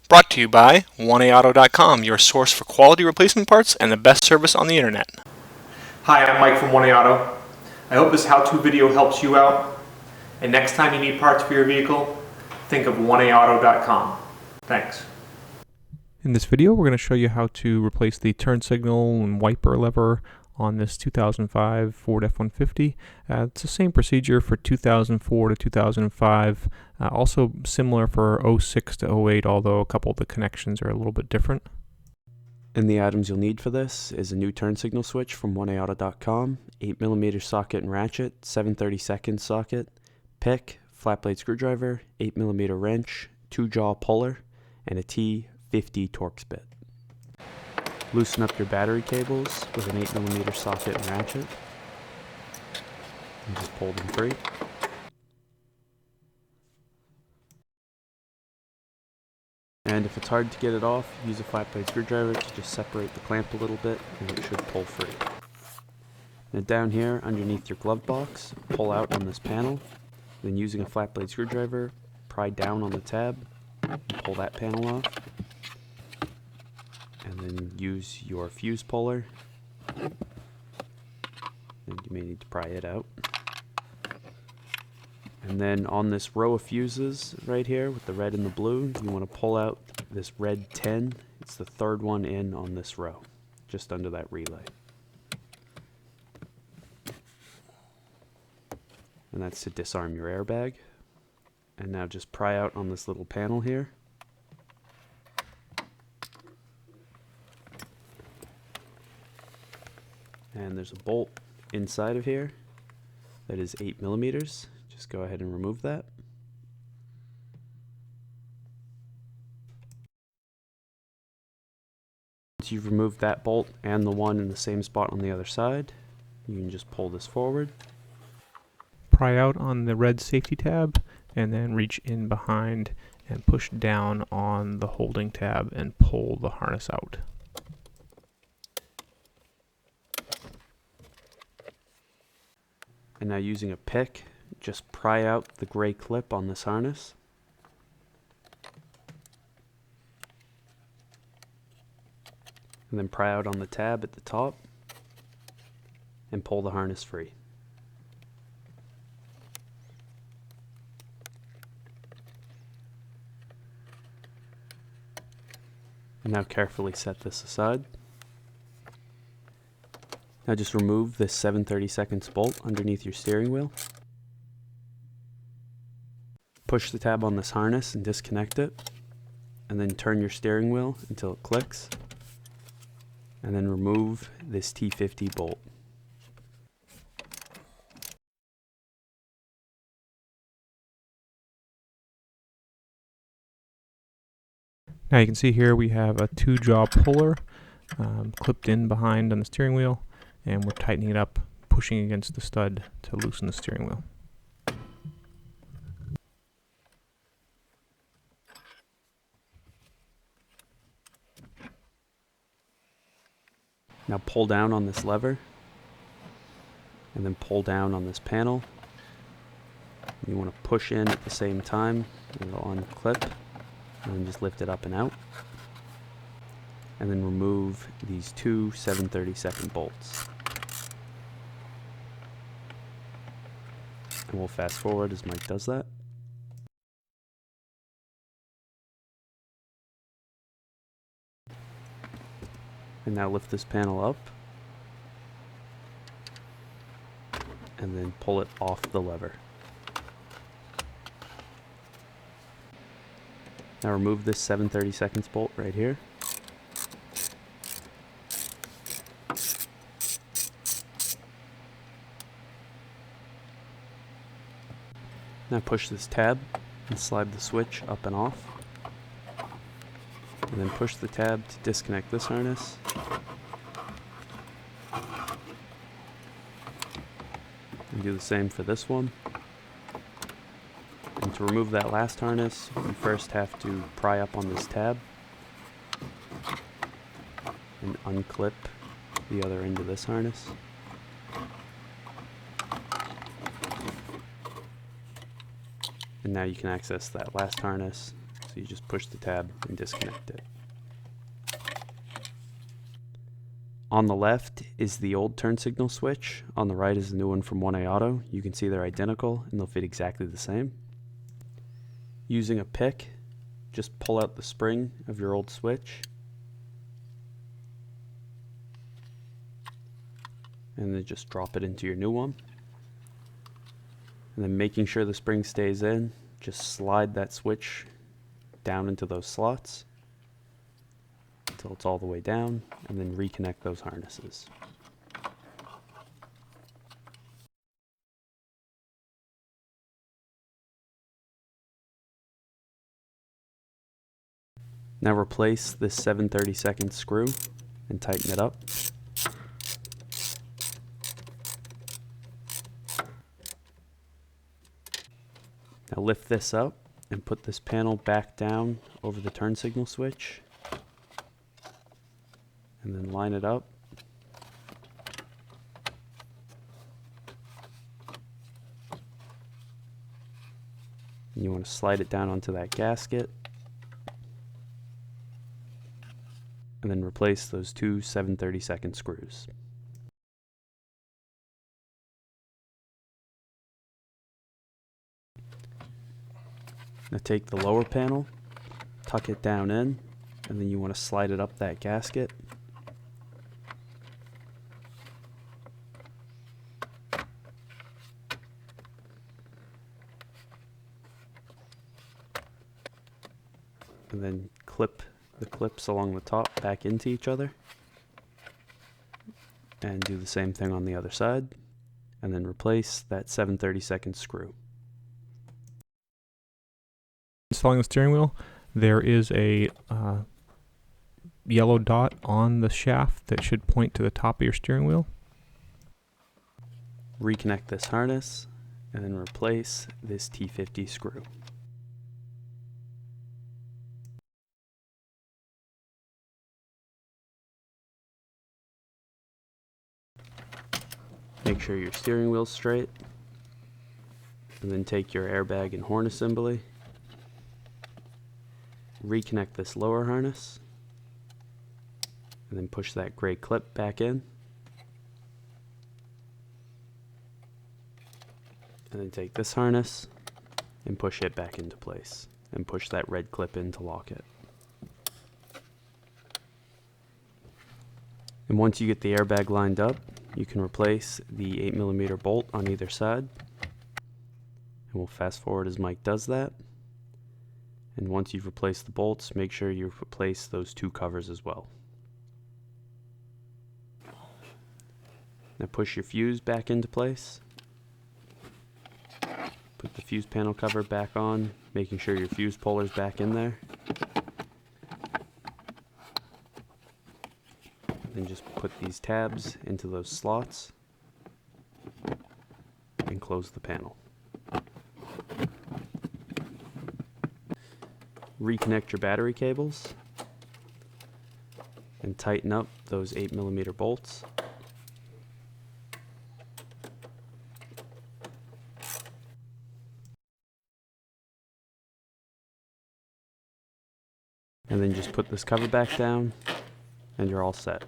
Brought to you by 1AAuto.com, your source for quality replacement parts and the best service on the internet. Hi, I'm Mike from 1AAuto. I hope this how-to video helps you out. And next time you need parts for your vehicle, think of 1AAuto.com. Thanks. In this video, we're going to show you how to replace the turn signal and wiper lever on this 2005 Ford F-150. It's the same procedure for 2004 to 2005, also similar for 06 to 08, although a couple of the connections are a little bit different. And the items you'll need for this is a new turn signal switch from 1AAuto.com, 8mm socket and ratchet, 7/32 socket, pick, flat blade screwdriver, 8mm wrench, 2-jaw puller, and a T50 Torx bit. Loosen up your battery cables with an 8mm socket and ratchet, and just pull them free. And if it's hard to get it off, use a flat blade screwdriver to just separate the clamp a little bit, and it should pull free. Now down here, underneath your glove box, pull out on this panel, then using a flat blade screwdriver, pry down on the tab, and pull that panel off. And then use your fuse puller, and you may need to pry it out. And then on this row of fuses right here with the red and the blue, you want to pull out this red 10. It's the third one in on this row, just under that relay. And that's to disarm your airbag. And now just pry out on this little panel here. And there's a bolt inside of here that is 8mm. Just go ahead and remove that. Once you've removed that bolt and the one in the same spot on the other side, you can just pull this forward. Pry out on the red safety tab, and then reach in behind and push down on the holding tab and pull the harness out. And now using a pick, just pry out the gray clip on this harness. And then pry out on the tab at the top and pull the harness free. And now carefully set this aside. Now just remove this 7/32 bolt underneath your steering wheel. Push the tab on this harness and disconnect it, and then turn your steering wheel until it clicks, and then remove this T50 bolt. Now you can see here we have a 2-jaw puller clipped in behind on the steering wheel, and we're tightening it up, pushing against the stud to loosen the steering wheel. Now pull down on this lever, and then pull down on this panel. You want to push in at the same time, and it'll unclip, and then just lift it up and out. And then remove these two 7/32 bolts. And we'll fast forward as Mike does that. And now lift this panel up, and then pull it off the lever. Now remove this 7/32 bolt right here. Now push this tab and slide the switch up and off. And then push the tab to disconnect this harness. And do the same for this one. And to remove that last harness, you first have to pry up on this tab and unclip the other end of this harness. And now you can access that last harness. So So you just push the tab and disconnect it. On the left is the old turn signal switch. On the right is the new one from 1A Auto. You can see they're identical and they'll fit exactly the same. Using a pick, just pull out the spring of your old switch and then just drop it into your new one. And then making sure the spring stays in, just slide that switch down into those slots until it's all the way down, and then reconnect those harnesses. Now replace this 7/32 screw and tighten it up. Now lift this up and put this panel back down over the turn signal switch. And then line it up. And you want to slide it down onto that gasket. And then replace those two 7/32 screws. Now take the lower panel, tuck it down in, and then you want to slide it up that gasket. And then clip the clips along the top back into each other. And do the same thing on the other side. And then replace that 7/32 screw. Installing the steering wheel, there is a yellow dot on the shaft that should point to the top of your steering wheel. Reconnect this harness and then replace this T50 screw. Make sure your steering wheel's straight, and then take your airbag and horn assembly. Reconnect this lower harness, and then push that gray clip back in. And then take this harness and push it back into place, and push that red clip in to lock it. And once you get the airbag lined up, you can replace the 8mm bolt on either side. And we'll fast forward as Mike does that. And once you've replaced the bolts, make sure you replace those two covers as well. Now push your fuse back into place. Put the fuse panel cover back on, making sure your fuse puller's back in there. Then just put these tabs into those slots and close the panel. Reconnect your battery cables and tighten up those 8mm bolts. And then just put this cover back down and you're all set.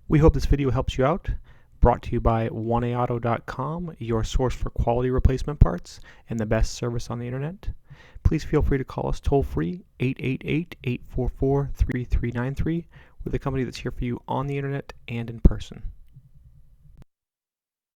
We hope this video helps you out. Brought to you by 1AAuto.com, your source for quality replacement parts and the best service on the internet. Please feel free to call us toll free 888-844-3393. We're the company that's here for you on the internet and in person.